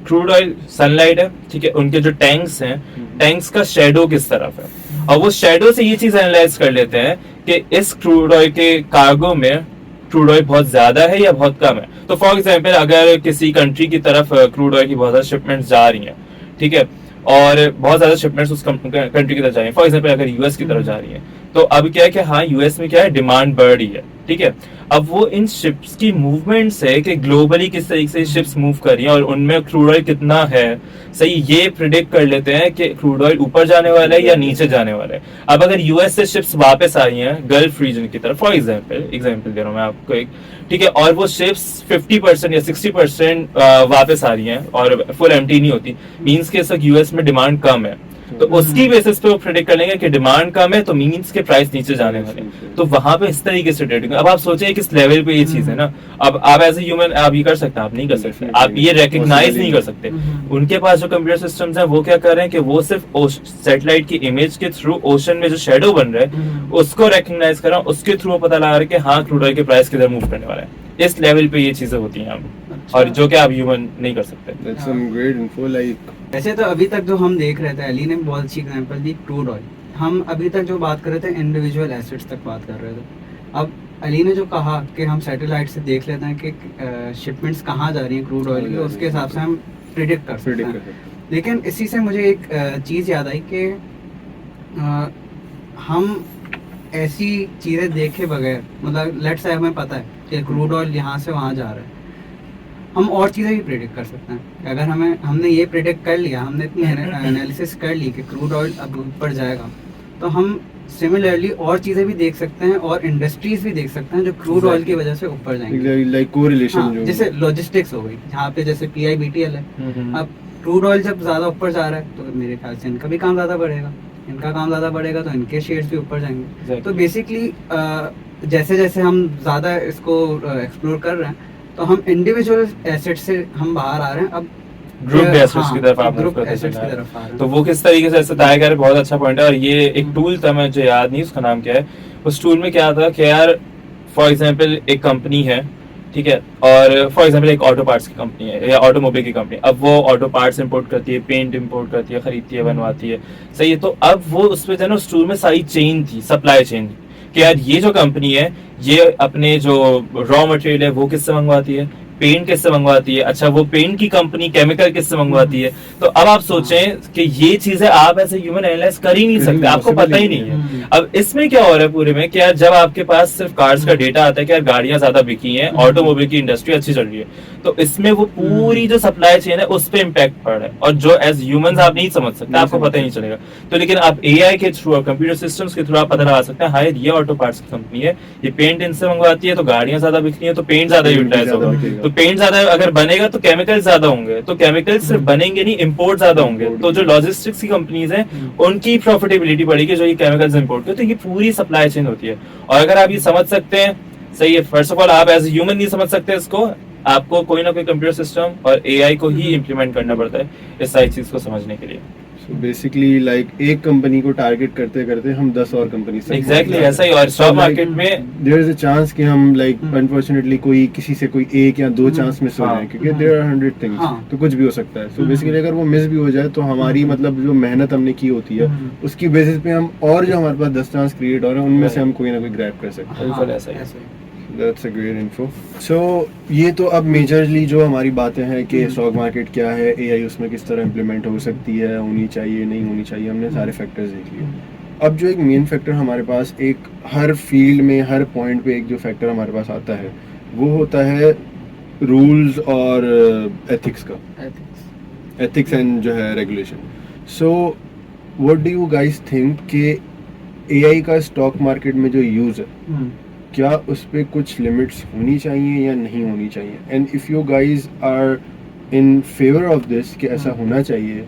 S2: क्रूड ऑयल, सनलाइट है, ठीक है, उनके जो टैंक्स हैं, टैंक्स का शेडो किस तरफ है, और वो शेडो से ये चीज एनालाइज कर लेते हैं कि इस क्रूड ऑयल के कार्गो में क्रूड ऑयल बहुत ज्यादा है या बहुत कम है। तो फॉर एग्जांपल अगर किसी कंट्री की तरफ क्रूड ऑयल की बहुत ज्यादा शिपमेंट्स जा रही हैं, ठीक है, और बहुत ज्यादा शिपमेंट्स उस कंट्री की तरफ जा रही है, फॉर एग्जांपल अगर यूएस की तरफ जा रही है, तो अब क्या है कि हाँ यूएस में क्या है, डिमांड बढ़ रही है, ठीक है। अब वो इन शिप्स की मूवमेंट से कि ग्लोबली किस तरीके से शिप्स मूव कर रही हैं और उनमें क्रूड ऑयल कितना है, सही, ये प्रिडिक्ट कर लेते हैं कि क्रूड ऑयल ऊपर जाने वाला है या नीचे जाने वाला है। अब अगर यूएस से शिप्स वापस आ रही हैं गल्फ रीजन की तरफ, फॉर एग्जांपल दे रहा हूँ मैं आपको एक, ठीक है, और वो शिप्स 50% या 60% वापस आ रही हैं और फुल एम्प्टी नहीं होती, मींस के इस वक्त यूएस में डिमांड कम है, तो उसकी बेसिस पे वो प्रेडिक्ट कर लेंगे कि डिमांड कम है तो मींस के प्राइस नीचे जाने वाले, तो वहां पे इस तरीके से ट्रेडिंग। अब आप सोचिए किस लेवल पे ये चीज है ना। अब आप एज ए ह्यूमन आप ये कर सकते हैं, आप नहीं कर सकते, आप ये रिकॉग्नाइज नहीं कर सकते। उनके पास जो कंप्यूटर सिस्टम्स हैं वो क्या कर रहे हैं कि वो सिर्फ सैटेलाइट की इमेज के थ्रू ओशन में जो शेडो बन रहा है उसको रिकॉग्नाइज कर रहा है, उसके थ्रू पता लगा रहा है कि हाँ क्रूड ऑयल के प्राइस किधर मूव करने वाला है। इस लेवल पे ये चीजें होती हैं अब, और जो कि आप ह्यूमन नहीं कर सकते।
S1: That's some great info, like
S3: वैसे तो अभी तक जो हम देख रहे थे, अली ने बहुत अच्छी एग्जांपल दी क्रूड ऑयल, हम अभी तक जो बात कर रहे थे इंडिविजुअल एसेट्स तक बात कर रहे थे। अब अली ने जो कहा कि हम सैटेलाइट से देख लेते हैं कि शिपमेंट्स कहाँ जा रही हैं क्रूड ऑयल की, उसके हिसाब से हम प्रिडिक्ट कर सकते हैं। लेकिन इसी से मुझे एक चीज़ याद आई कि हम ऐसी चीज़ें देखे बगैर, मतलब लेट्स से हमें पता है कि क्रूड ऑयल यहाँ से वहाँ जा रहा है, हम और चीज़ें भी प्रेडिक्ट कर सकते हैं। अगर हमने ये प्रेडिक्ट कर लिया, हमने इतनी एनालिसिस कर ली कि क्रूड ऑयल अब ऊपर जाएगा, तो हम सिमिलरली और चीज़ें भी देख सकते हैं और इंडस्ट्रीज भी देख सकते हैं जो क्रूड ऑयल की वजह से ऊपर जाएंगे।
S1: like correlation
S3: हाँ,
S1: जो
S3: जैसे लॉजिस्टिक्स हो गई, जहाँ पे जैसे PIBTL है, अब क्रूड ऑयल जब ज़्यादा ऊपर जा रहा है तो मेरे ख्याल से इनका भी काम ज़्यादा बढ़ेगा, इनका काम ज़्यादा बढ़ेगा तो इनके शेयर्स भी ऊपर जाएंगे। तो बेसिकली जैसे जैसे हम ज़्यादा इसको एक्सप्लोर कर रहे हैं तो हम इंडिविजुअल एसेट से हम बाहर आ रहे हैं, अब
S2: ग्रुप एसेट्स की तरफ आप मूव करते चल रहे हैं। तो वो किस तरीके से ऐसे बताया गया है, बहुत अच्छा पॉइंट है। और ये एक टूल था, मुझे याद नहीं उसका नाम क्या है, उस टूल में क्या था कि यार फॉर एग्जांपल एक कंपनी है, ठीक है, और फॉर एग्जांपल एक ऑटो पार्ट्स की कंपनी है या ऑटोमोबाइल की कंपनी, अब वो ऑटो पार्ट्स इंपोर्ट करती है, पेंट इंपोर्ट करती है, खरीदती है, बनवाती है, सही है। तो अब वो उसमें जो है ना उस टूल में सारी चेन थी, सप्लाई चेन थी कि यार ये जो कंपनी है ये अपने जो रॉ मटेरियल है वो किससे मंगवाती है, पेंट किससे मंगवाती है, अच्छा वो पेंट की कंपनी केमिकल किससे मंगवाती है। तो अब आप सोचें कि ये चीजें आप ऐसे ह्यूमन एनालाइज कर ही नहीं सकते, आपको पता ही नहीं है। अब इसमें क्या हो रहा है पूरे में कि यार जब आपके पास सिर्फ कार्स का डेटा आता है कि यार गाड़ियां ज्यादा बिकी हैं, ऑटोमोबाइल की इंडस्ट्री अच्छी चल रही है, तो इसमें वो पूरी जो सप्लाई चेन है उस पे इम्पैक्ट पड़ रहा है, और जो एज ह्यूमंस आप नहीं समझ सकते, आपको पता ही नहीं चलेगा। तो लेकिन आप एआई के थ्रू और कंप्यूटर सिस्टम्स के थ्रू आप पता लगा सकते हैं, हाँ ये ऑटो पार्ट्स की कंपनी है, ये पेंट इनसे मंगवाती है, तो गाड़ियां ज्यादा बिकनी है, तो पेंट ज्यादा यूटिलाइज होगा, तो पेंट ज्यादा अगर बनेगा तो केमिकल ज्यादा होंगे, तो केमिकल सिर्फ बनेंगे नहीं, इम्पोर्ट ज्यादा होंगे, तो जो लॉजिस्टिक्स की कंपनीज हैं उनकी प्रॉफिटेबिलिटी बढ़ेगी जो ये केमिकल्स इम्पोर्ट करते हैं। ये पूरी सप्लाई चेन होती है, और अगर आप ये समझ सकते हैं, सही है, फर्स्ट ऑफ ऑल आप एज ह्यूमन नहीं समझ सकते इसको, आपको कोई ना कोई कंप्यूटर सिस्टम और एआई को ही इम्प्लीमेंट करना पड़ता है इस सारी चीज को समझने के लिए।
S1: So basically like एक कंपनी को टारगेट करते करते हम 10 और कंपनी से
S2: एग्जैक्टली ऐसा ही, और स्टॉक मार्केट में
S1: देयर इज अ चांस कि हम लाइक अनफॉर्चुनेटली कोई किसी से कोई एक या दो चांस मिस हो जाए, क्योंकि देयर आर 100 थिंग्स, तो कुछ भी हो सकता है। सो बेसिकली अगर वो मिस भी हो जाए तो हमारी मतलब जो मेहनत हमने की होती है उसकी बेसिस पे हम, और जो हमारे पास 10 चांस क्रिएट हो रहे हैं उनमें से हम कोई ना कोई ग्रैब कर सकते हैं।
S2: बिल्कुल ऐसा ही।
S1: That's a great info. So ये तो अब मेजरली जो हमारी बातें हैं कि स्टॉक मार्केट क्या है, एआई उसमें किस तरह इम्प्लीमेंट हो सकती है, होनी चाहिए नहीं होनी चाहिए, हमने सारे फैक्टर्स देख लिए। अब जो एक मेन फैक्टर हमारे पास एक हर फील्ड में हर पॉइंट पे एक जो फैक्टर हमारे पास आता है वो होता है रूल्स और एथिक्स का, एथिक्स एंड जो है regulation. So what do you guys think कि एआई का स्टॉक मार्केट में जो यूज़ है क्या उस पर कुछ लिमिट्स होनी चाहिए या नहीं होनी चाहिए, and if you guys are in favour of this कि ऐसा होना चाहिए,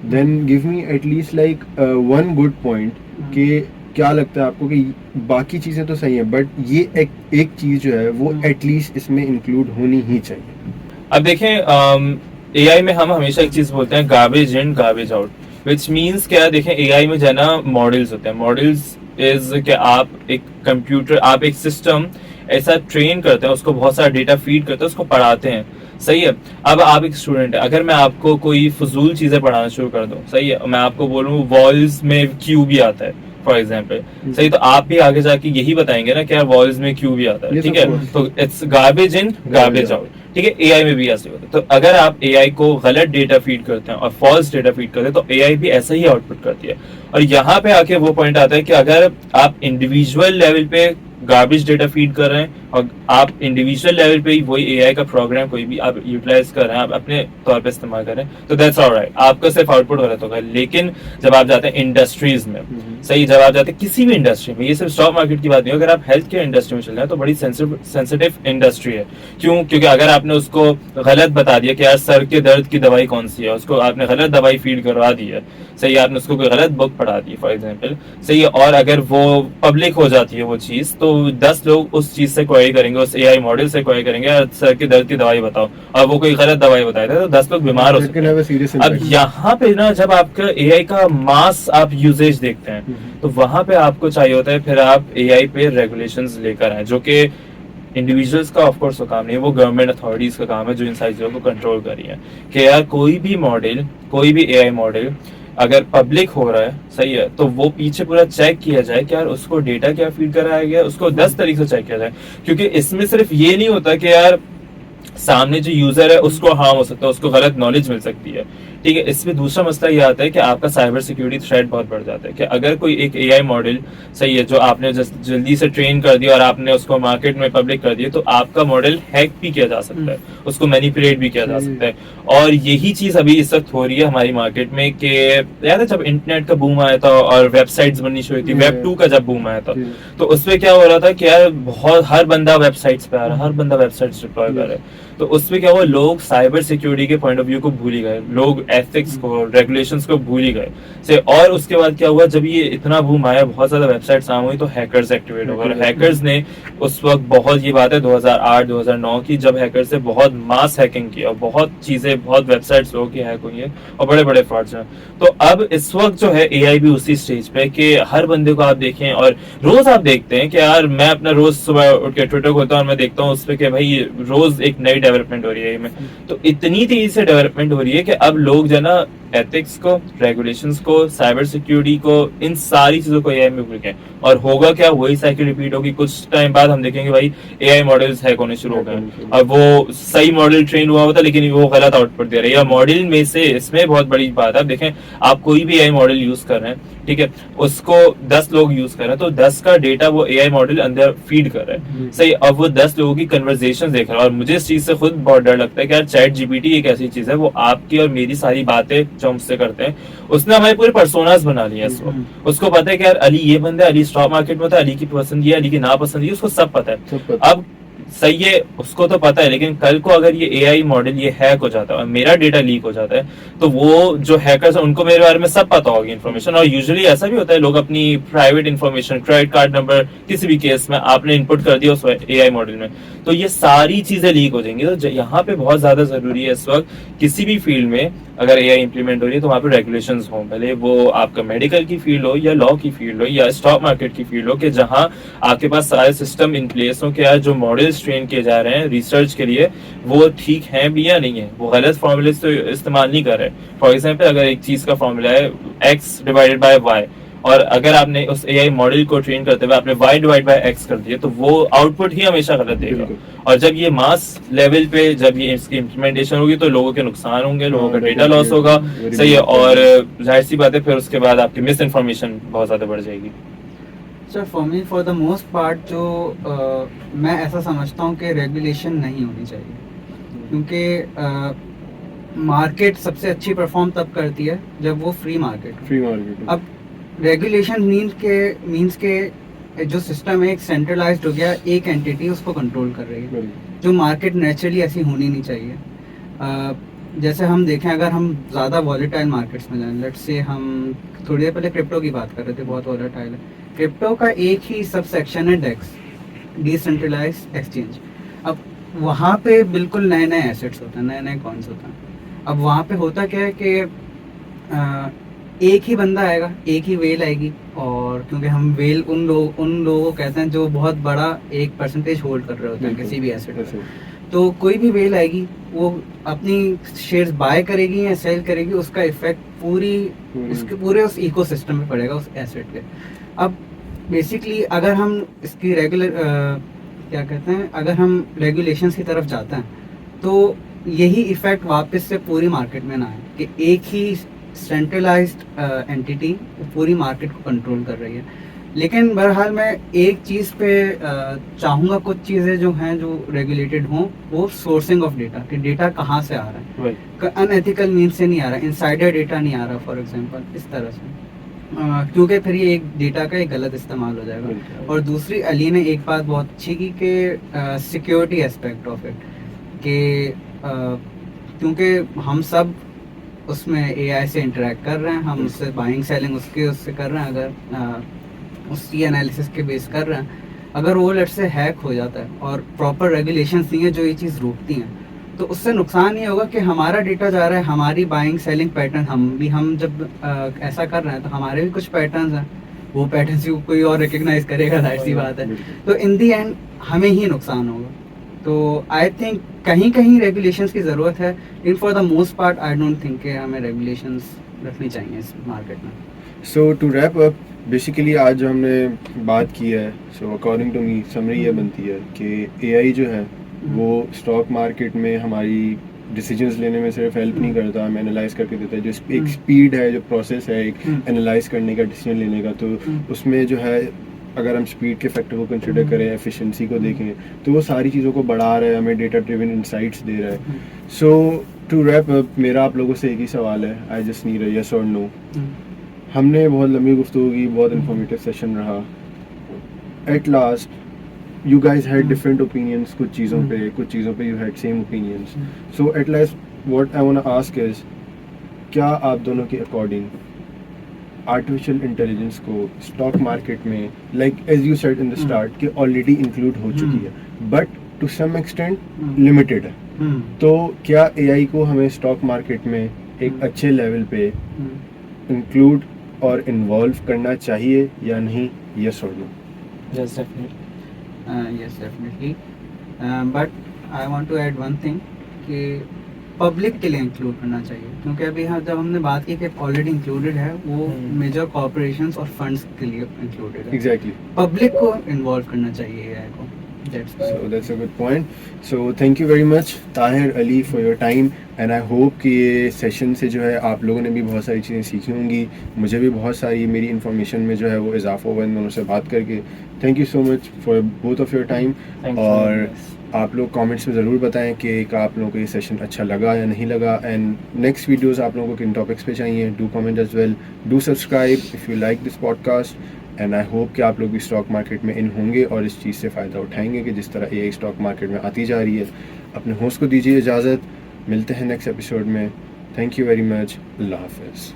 S1: then give me at least like one good point कि क्या लगता है आपको कि बाकी चीज़ें तो सही हैं बट ये एक चीज़ जो है वो एटलीस्ट इसमें इंक्लूड होनी ही चाहिए।
S2: अब देखें एआई में हम हमेशा एक चीज बोलते हैं, garbage in garbage out, which means क्या, देखें एआई में जो है ना मॉडल्स होते हैं, मॉडल्स इज कि आप एक कंप्यूटर, आप एक सिस्टम ऐसा ट्रेन करते हैं, उसको बहुत सारा डेटा फीड करते हैं, उसको पढ़ाते हैं, सही है। अब आप एक स्टूडेंट है, अगर मैं आपको कोई फजूल चीजें पढ़ाना शुरू कर दूं, सही है, मैं आपको बोलूं वॉल्स में क्यू भी आता है फॉर एग्जाम्पल, सही, तो आप भी आगे जाके यही बताएंगे ना कि यार वॉल्स में क्यू भी आता है, ठीक है, तो it's garbage in garbage out, ठीक है। एआई में भी ऐसे होता है, तो अगर आप एआई को गलत डेटा फीड करते हैं और फॉल्स डेटा फीड करते हैं तो एआई भी ऐसा ही आउटपुट करती है। और यहाँ पे आके वो पॉइंट आता है कि अगर आप इंडिविजुअल लेवल पे गार्बेज डेटा फीड कर रहे हैं और आप इंडिविजुअल लेवल पे ही वही एआई का प्रोग्राम कोई भी आप यूटिलाइज कर रहे हैं, आप अपने तौर पे इस्तेमाल कर रहे हैं, तो दैट्स ऑलराइट, आपका सिर्फ आउटपुट गलत होगा। लेकिन जब आप जाते हैं इंडस्ट्रीज में, सही, जब आप जाते हैं किसी भी इंडस्ट्री में, ये सिर्फ स्टॉक मार्केट की बात नहीं, अगर आप हेल्थ केयर इंडस्ट्री में चल रहे हैं तो बड़ी सेंसिटिव इंडस्ट्री है। क्यों? क्योंकि अगर आपने उसको गलत बता दिया कि यार सर के दर्द की दवाई कौन सी है, उसको आपने गलत दवाई फीड करवा दी है, सही, आपने उसको कोई गलत बुक पढ़ा दी फॉर एग्जाम्पल, सही है, और अगर वो पब्लिक हो जाती है वो चीज, तो 10 लोग उस चीज से क्वेरी करेंगे, उस एआई मॉडल से क्वेरी करेंगे, सर के दर्द की दवाई बताओ, और वो कोई गलत दवाई बताए थे तो 10 लोग बीमार हो सकते हैं। अब यहाँ पे ना जब आपका एआई का मास आप यूजेज देखते हैं तो वहां पे आपको चाहिए होता है फिर आप एआई पे रेगुलेशंस लेकर आए, जो कि इंडिविजुअल्स का ऑफ कोर्स काम नहीं है, वो गवर्नमेंट अथॉरिटीज का काम है जो इन सारी चीजों को कंट्रोल कर रही है कि यार कोई भी मॉडल, कोई भी एआई मॉडल अगर पब्लिक हो रहा है, सही है, तो वो पीछे पूरा चेक किया जाए कि यार उसको डेटा क्या फीड कराया गया, उसको 10 तरीके से चेक किया जाए, क्योंकि इसमें सिर्फ ये नहीं होता कि यार सामने जो यूजर है उसको हार्म हो सकता है, उसको गलत नॉलेज मिल सकती है, ठीक है। इसमें दूसरा मसला ये आता है कि आपका साइबर सिक्योरिटी थ्रेट बहुत बढ़ जाता है कि अगर कोई एक एआई मॉडल, सही है, जो आपने जल्दी से ट्रेन कर दिया और आपने उसको मार्केट में पब्लिक कर दिया, तो आपका मॉडल हैक भी किया जा सकता है, उसको मैनिपुलेट भी किया जा सकता है। और यही चीज अभी इस वक्त हो रही है हमारी मार्केट में कि याद है जब इंटरनेट का बूम आया था और वेबसाइट्स बननी शुरू हुई थी, वेब 2 का जब बूम आया था, तो उसमें क्या हो रहा था कि यार बहुत हर बंदा वेबसाइट्स पे आ रहा है, हर बंदा वेबसाइट्स डिप्लॉय कर रहा है, तो उसमें क्या हुआ, लोग साइबर सिक्योरिटी के पॉइंट ऑफ व्यू को भूल ही गए, लोग एथिक्स को, रेगुलेशंस को भूल ही गए से। और उसके बाद क्या हुआ, जब ये इतना बूम आया, बहुत ज्यादा वेबसाइट्स आम हुई, तो हैकर्स एक्टिवेट हो गए, और हैकर्स ने उस वक्त बहुत, ये बात है 2008-2009 की, जब हैकर्स ने बहुत मास हैकिंग किया और बहुत चीजें, बहुत वेबसाइट्स लोगों की हैक हुई है और बड़े बड़े फ्रॉड्स हैं। तो अब इस वक्त जो है एआई भी उसी स्टेज पे कि हर बंदे को आप देखें, और रोज आप देखते हैं कि यार मैं अपना रोज सुबह उठ के ट्विटर खोलता हूं और मैं देखता हूँ उस पर कि भाई रोज एक नई डेवलपमेंट हो रही है में, तो इतनी तेजी से डेवलपमेंट हो रही है कि अब लोग जो है ना एथिक्स को, रेगुलेशंस को, साइबर सिक्योरिटी को, इन सारी चीजों को एआई में भूल गए। और होगा क्या, वही साइकिल रिपीट होगी। कुछ टाइम बाद हम देखेंगे भाई एआई मॉडल्स हैक होने शुरू हो गए और वो सही मॉडल ट्रेन हुआ होता लेकिन वो गलत आउटपुट दे रहा है। या मॉडल में से, इसमें बहुत बड़ी बात है, आप देखें आप कोई भी एआई मॉडल यूज कर रहे हैं, ठीक है, उसको 10 लोग यूज कर रहे हैं तो 10 का डेटा वो एआई मॉडल अंदर फीड कर रहा है, सही। अब वो 10 लोगों की कन्वर्सेशन देख रहा है। और मुझे इस चीज से खुद बहुत डर लगता है कि यार चैट जीपीटी एक ऐसी चीज है, वो आपकी और मेरी सारी बातें जो हमसे करते हैं, उसने हमारे पूरे पर्सोनास बना लिया है। उसको पता है कि यार अली ये बंदा है, अली स्टॉक मार्केट में होता है, अली की पसंद ये, अली की नापसंद ये, उसको सब पता है। अब सही है, उसको तो पता है, लेकिन कल को अगर ये एआई मॉडल ये हैक हो जाता है और मेरा डेटा लीक हो जाता है, तो वो जो हैकर्स हैं उनको मेरे बारे में सब पता होगी इन्फॉर्मेशन। और यूजुअली ऐसा भी होता है, लोग अपनी private information, credit card number, किसी भी केस में आपने इनपुट कर दिया उस एआई मॉडल में, तो ये सारी चीजें लीक हो जाएंगी। तो यहाँ पे बहुत ज्यादा जरूरी है इस वक्त किसी भी फील्ड में अगर एआई इंप्लीमेंट हो रही है तो वहाँ पे रेगुलेशंस हो, भले वो आपका मेडिकल की फील्ड हो या लॉ की फील्ड हो या स्टॉक मार्केट की फील्ड हो, कि जहाँ आपके पास सारे सिस्टम इन प्लेस हो, कि जो मॉडल्स ट्रेन किए जा रहे हैं रिसर्च के लिए वो ठीक है भी या नहीं है, वो गलत फॉर्मूले तो इस्तेमाल नहीं कर रहे। फॉर एग्जाम्पल अगर एक चीज का फॉर्मूला है x डिवाइडेड बाय y, और अगर आपने उस एआई मॉडल को ट्रेन करते हुए आपने y डिवाइड बाय x कर दिया, तो वो आउटपुट ही हमेशा गलत देगा। और जब ये मास लेवल पे जब ये इसकी इम्प्लीमेंटेशन होगी तो लोगों के नुकसान होंगे, लोगों का डेटा लॉस होगा, सही है। और जाहिर सी बात है फिर उसके बाद आपकी मिस इन्फॉर्मेशन बहुत ज्यादा बढ़ जाएगी।
S3: Sir for me for the most part जो मैं ऐसा समझता हूँ कि रेगुलेशन नहीं होनी चाहिए, क्योंकि मार्केट सबसे अच्छी परफॉर्म तब करती है जब वो फ्री मार्केट। अब रेगुलेशन मीन्स के जो सिस्टम है एक सेंट्रलाइज्ड हो गया, एक एंटिटी उसको कंट्रोल कर रही है, जो मार्केट नेचुरली ऐसी होनी नहीं चाहिए। जैसे हम देखें, अगर हम ज़्यादा वॉलेटाइल मार्केट्स में जाएं, लेट्स से हम थोड़ी देर पहले क्रिप्टो की बात कर रहे थे, बहुत वॉलेटाइल है। क्रिप्टो का एक ही सब सेक्शन है डेक्स, डिसेंट्रलाइज्ड एक्सचेंज। अब वहाँ पे बिल्कुल नए नए एसेट्स होते हैं, नए नए कॉइन्स होते हैं। अब वहाँ पे होता क्या है कि एक ही बंदा आएगा, एक ही वेल आएगी, और क्योंकि हम वेल उन लोगों को कहते हैं जो बहुत बड़ा एक परसेंटेज होल्ड कर रहे होते हैं किसी भी एसेट में, तो कोई भी वेल आएगी वो अपनी शेयर्स बाय करेगी या सेल करेगी, उसका इफेक्ट पूरे उस इकोसिस्टम में पड़ेगा, उस एसेट पे। अब बेसिकली अगर हम इसकी अगर हम रेगुलेशंस की तरफ जाते हैं तो यही इफेक्ट वापस से पूरी मार्केट में ना आए कि एक ही सेंट्रलाइज्ड एंटिटी पूरी मार्केट को कंट्रोल कर रही है। लेकिन बहरहाल मैं एक चीज़ पे चाहूँगा, कुछ चीज़ें जो हैं जो रेगुलेटेड हों, वो सोर्सिंग ऑफ डेटा, कि डेटा कहाँ से आ रहा है, अनएथिकल मीन्स से नहीं आ रहा, इनसाइडर डेटा नहीं आ रहा फॉर एग्जांपल, इस तरह से, क्योंकि फिर ये एक डेटा का एक गलत इस्तेमाल हो जाएगा। और दूसरी, अली ने एक बात बहुत अच्छी की कि सिक्योरिटी एस्पेक्ट ऑफ इट, कि क्योंकि हम सब उसमें एआई से इंटरेक्ट कर रहे हैं, हम उससे बाइंग सेलिंग उससे कर रहे हैं, अगर उसकी एनालिसिस के बेस कर रहे हैं, अगर वो लेट से हैक हो जाता है और प्रॉपर रेगुलेशंस नहीं है जो ये चीज़ रोकती हैं, तो उससे नुकसान ये होगा कि हमारा डेटा जा रहा है, हमारी बाइंग सेलिंग पैटर्न, हम जब ऐसा कर रहे हैं तो हमारे भी कुछ पैटर्न्स हैं, वो पैटर्न्स कोई और रिकग्नाइज करेगा, जाहिर सी बात है। तो इन दी एंड हमें ही नुकसान होगा। तो आई थिंक कहीं कहीं रेगुलेशंस की ज़रूरत है, in for the most part I don't think कि हमें रेगुलेशंस रखनी चाहिए इस मार्केट में।
S1: So to wrap up, basically आज जो हमने बात की है, so according to me summary ये बनती है कि एआई जो है वो स्टॉक मार्केट में हमारी डिसीजंस लेने में सिर्फ हेल्प नहीं करता, हमें एनालाइज करके देता है। जो एक स्पीड है, जो प्रोसेस है एक एनालाइज करने का, डिसीजन लेने का, तो उसमें जो है अगर हम स्पीड के फैक्टर को कंसिडर करें, एफिशिएंसी को देखें, तो वो सारी चीज़ों को बढ़ा रहा है, हमें डेटा ड्रिवन इनसाइट्स दे रहा है। सो टू रैप अप, मेरा आप लोगों से एक ही सवाल है, I just need a yes और नो। हमने बहुत लंबी गुफ्तगू की, बहुत इंफॉर्मेटिव सेशन रहा। At last you guys had different opinions कुछ चीज़ों पे you had same opinions. So at last what I want to ask is, क्या आप दोनों के according artificial intelligence को stock market में, like as you said in the start, कि already include हो चुकी है, but to some extent limited है, तो क्या AI को हमें stock market में एक अच्छे level पे include और involve करना चाहिए या नहीं, yes or no?
S2: Yes, definitely.
S3: Yes, definitely. But I want to add one thing कि पब्लिक के लिए इंक्लूड करना चाहिए, क्योंकि अभी हाँ जब हमने बात की कि ऑलरेडी इंक्लूडेड है, वो मेजर कॉर्पोरेशंस और फंड्स के लिए इंक्लूडेड है।
S1: एग्जैक्टली,
S3: पब्लिक को इन्वॉल्व करना चाहिए एआई को।
S1: so that's a good point. So thank you very much Tahir Ali for your time, and I hope कि ये सेशन से जो है आप लोगों ने भी बहुत सारी चीज़ें सीखी होंगी, मुझे भी बहुत सारी मेरी इन्फॉर्मेशन में जो है वो इजाफा हुआ इन दोनों से बात करके। Thank you so much for both of your time. और आप लोग कमेंट्स में ज़रूर बताएं कि आप लोगों को ये सेशन अच्छा लगा या नहीं लगा, एंड नेक्स्ट वीडियोस आप लोगों को किन टॉपिक्स पे चाहिए। Do comment as well, do subscribe if you like this podcast, and I hope कि आप लोग भी स्टॉक मार्केट में इन होंगे और इस चीज़ से फ़ायदा उठाएंगे कि जिस तरह एआई स्टॉक मार्केट में आती जा रही है। अपने होस्ट को दीजिए इजाज़त, मिलते हैं नेक्स्ट एपिसोड में। थैंक यू वेरी मच, अल्लाह हाफ़िज़।